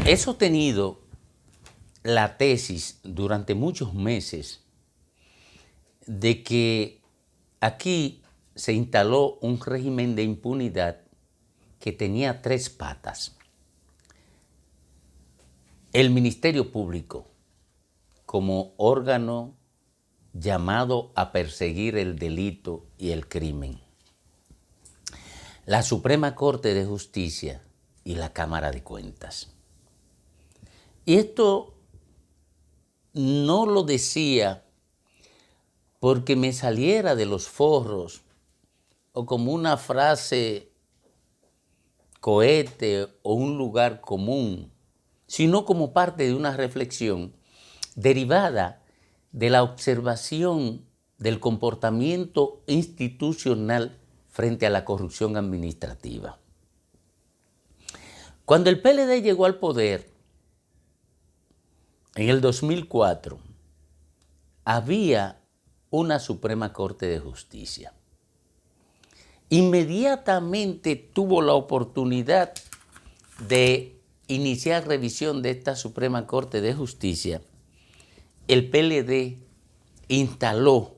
He sostenido la tesis durante muchos meses de que aquí se instaló un régimen de impunidad que tenía tres patas. El Ministerio Público, como órgano llamado a perseguir el delito y el crimen. La Suprema Corte de Justicia y la Cámara de Cuentas. Y esto no lo decía porque me saliera de los forros o como una frase cohete o un lugar común, sino como parte de una reflexión derivada de la observación del comportamiento institucional frente a la corrupción administrativa. Cuando el PLD llegó al poder, en el 2004, había una Suprema Corte de Justicia. Inmediatamente tuvo la oportunidad de iniciar revisión de esta Suprema Corte de Justicia. El PLD instaló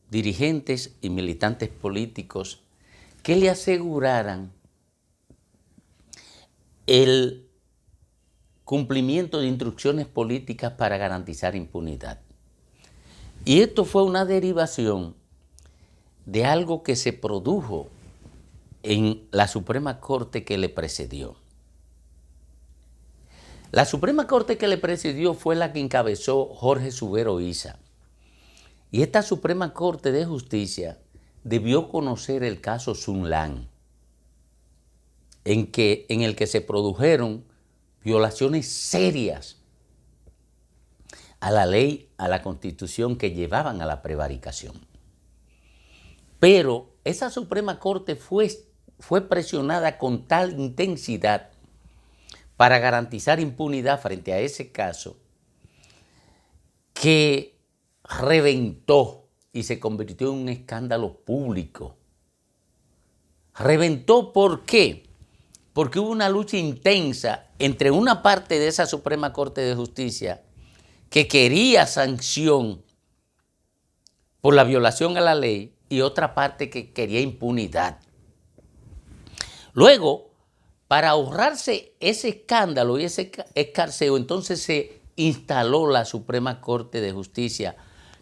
dirigentes y militantes políticos que le aseguraran el cumplimiento de instrucciones políticas para garantizar impunidad. Y esto fue una derivación de algo que se produjo en la Suprema Corte que le precedió. La Suprema Corte que le precedió fue la que encabezó Jorge Subero Isa. Y esta Suprema Corte de Justicia debió conocer el caso Sun Lan, en el que se produjeron violaciones serias a la ley, a la Constitución, que llevaban a la prevaricación. Pero esa Suprema Corte fue presionada con tal intensidad para garantizar impunidad frente a ese caso que reventó y se convirtió en un escándalo público. Reventó, ¿por qué? Porque hubo una lucha intensa entre una parte de esa Suprema Corte de Justicia que quería sanción por la violación a la ley y otra parte que quería impunidad. Luego, para ahorrarse ese escándalo y ese escarceo, entonces se instaló la Suprema Corte de Justicia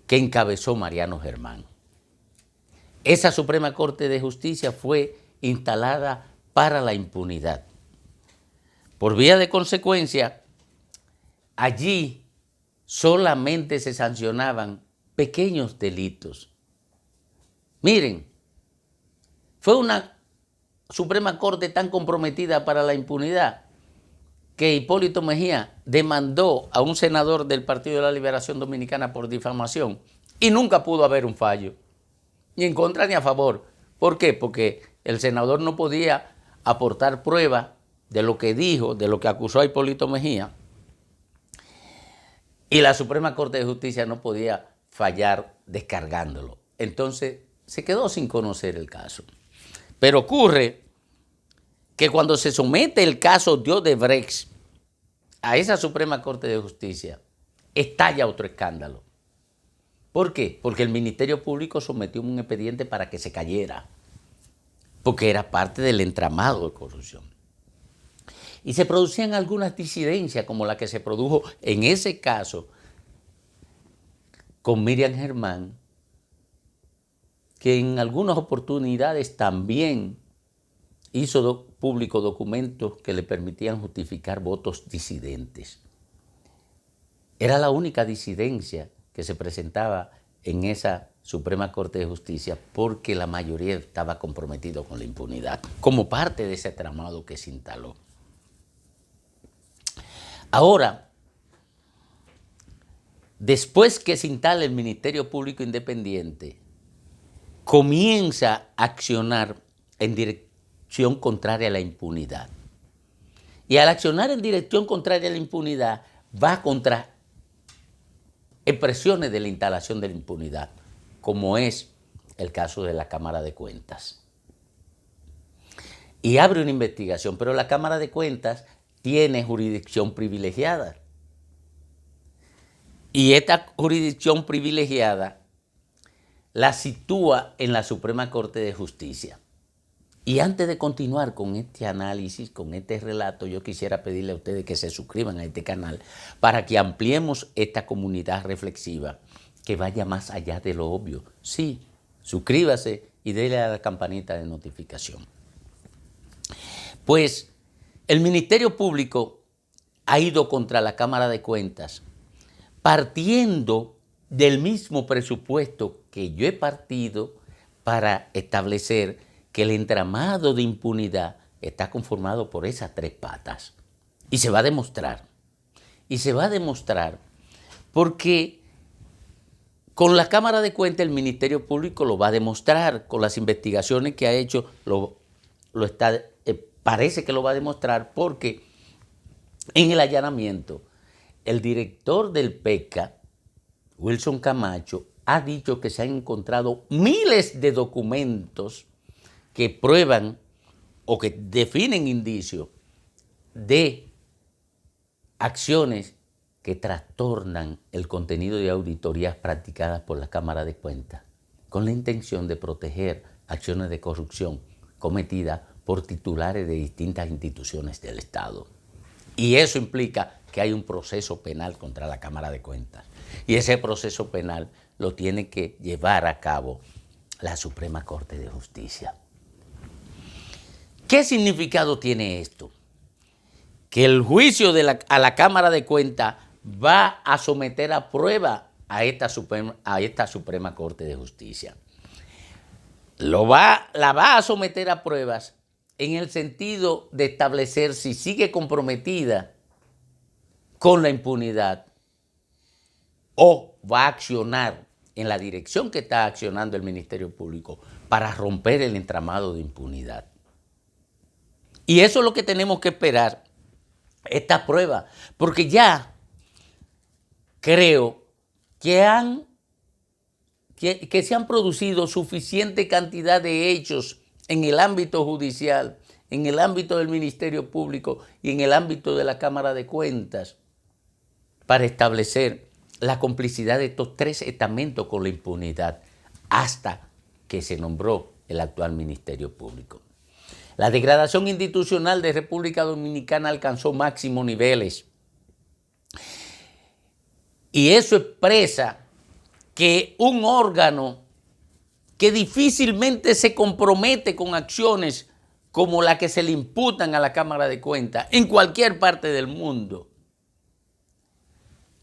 que encabezó Mariano Germán. Esa Suprema Corte de Justicia fue instalada para la impunidad. Por vía de consecuencia, allí solamente se sancionaban pequeños delitos. Miren, fue una Suprema Corte tan comprometida para la impunidad que Hipólito Mejía demandó a un senador del Partido de la Liberación Dominicana por difamación y nunca pudo haber un fallo, ni en contra ni a favor. ¿Por qué? Porque el senador no podía aportar prueba de lo que dijo, de lo que acusó a Hipólito Mejía, y la Suprema Corte de Justicia no podía fallar descargándolo. Entonces se quedó sin conocer el caso. Pero ocurre que cuando se somete el caso de Odebrecht a esa Suprema Corte de Justicia, estalla otro escándalo. ¿Por qué? Porque el Ministerio Público sometió un expediente para que se cayera, porque era parte del entramado de corrupción. Y se producían algunas disidencias, como la que se produjo en ese caso con Miriam Germán, que en algunas oportunidades también hizo público documentos que le permitían justificar votos disidentes. Era la única disidencia que se presentaba en esa Suprema Corte de Justicia porque la mayoría estaba comprometido con la impunidad, como parte de ese tramado que se instaló. Ahora, después que se instala el Ministerio Público Independiente, comienza a accionar en dirección contraria a la impunidad. Y al accionar en dirección contraria a la impunidad, va contra expresiones de la instalación de la impunidad, como es el caso de la Cámara de Cuentas. Y abre una investigación, pero la Cámara de Cuentas tiene jurisdicción privilegiada. Y esta jurisdicción privilegiada la sitúa en la Suprema Corte de Justicia. Y antes de continuar con este análisis, con este relato, yo quisiera pedirle a ustedes que se suscriban a este canal para que ampliemos esta comunidad reflexiva que vaya más allá de lo obvio. Sí, suscríbase y déle a la campanita de notificación. Pues el Ministerio Público ha ido contra la Cámara de Cuentas partiendo del mismo presupuesto que yo he partido para establecer que el entramado de impunidad está conformado por esas tres patas. Y se va a demostrar. Y se va a demostrar porque con la Cámara de Cuentas el Ministerio Público lo va a demostrar, con las investigaciones que ha hecho parece que lo va a demostrar, porque en el allanamiento el director del PECA, Wilson Camacho, ha dicho que se han encontrado miles de documentos que prueban o que definen indicios de acciones que trastornan el contenido de auditorías practicadas por la Cámara de Cuentas, con la intención de proteger acciones de corrupción cometidas por titulares de distintas instituciones del Estado. Y eso implica que hay un proceso penal contra la Cámara de Cuentas. Y ese proceso penal lo tiene que llevar a cabo la Suprema Corte de Justicia. ¿Qué significado tiene esto? Que el juicio a la Cámara de Cuentas va a someter a prueba a esta Suprema Corte de Justicia. La va a someter a pruebas en el sentido de establecer si sigue comprometida con la impunidad o va a accionar en la dirección que está accionando el Ministerio Público para romper el entramado de impunidad. Y eso es lo que tenemos que esperar, esta prueba, porque ya creo que se han producido suficiente cantidad de hechos en el ámbito judicial, en el ámbito del Ministerio Público y en el ámbito de la Cámara de Cuentas para establecer la complicidad de estos tres estamentos con la impunidad hasta que se nombró el actual Ministerio Público. La degradación institucional de República Dominicana alcanzó máximos niveles. Y eso expresa que un órgano que difícilmente se compromete con acciones como la que se le imputan a la Cámara de Cuentas en cualquier parte del mundo,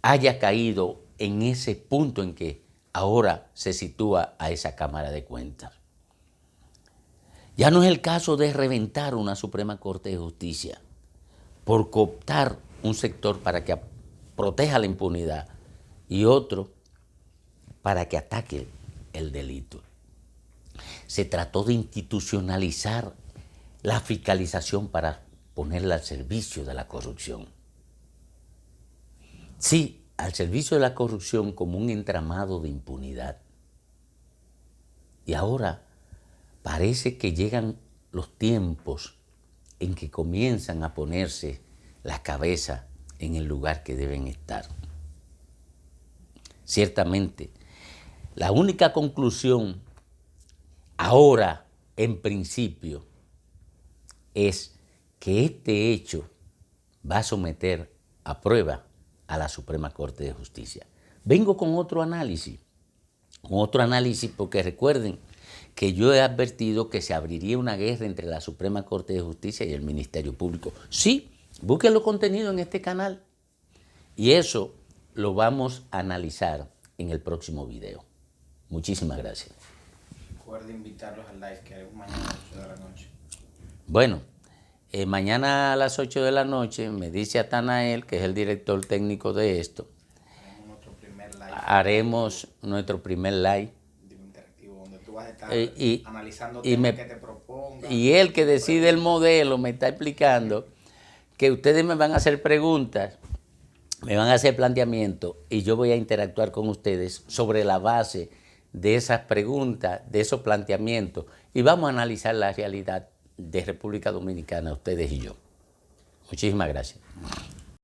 haya caído en ese punto en que ahora se sitúa a esa Cámara de Cuentas. Ya no es el caso de reventar una Suprema Corte de Justicia por cooptar un sector para que proteja la impunidad y otro para que ataque el delito. Se trató de institucionalizar la fiscalización para ponerla al servicio de la corrupción. Sí, al servicio de la corrupción como un entramado de impunidad. Y ahora parece que llegan los tiempos en que comienzan a ponerse las cabezas en el lugar que deben estar. Ciertamente, la única conclusión ahora, en principio, es que este hecho va a someter a prueba a la Suprema Corte de Justicia. Vengo con otro análisis porque recuerden que yo he advertido que se abriría una guerra entre la Suprema Corte de Justicia y el Ministerio Público. Sí, busquen los contenidos en este canal y eso lo vamos a analizar en el próximo video. Muchísimas gracias. Recuerda invitarlos al live que haremos mañana a las 8 de la noche. Bueno, mañana a las 8 de la noche me dice Atanael, que es el director técnico de esto, haremos nuestro primer live. Interactivo, donde tú vas a estar analizando temas que te proponga. Y él que decide el modelo me está explicando que ustedes me van a hacer preguntas, me van a hacer planteamientos y yo voy a interactuar con ustedes sobre la base de esas preguntas, de esos planteamientos y vamos a analizar la realidad de República Dominicana, ustedes y yo. Muchísimas gracias.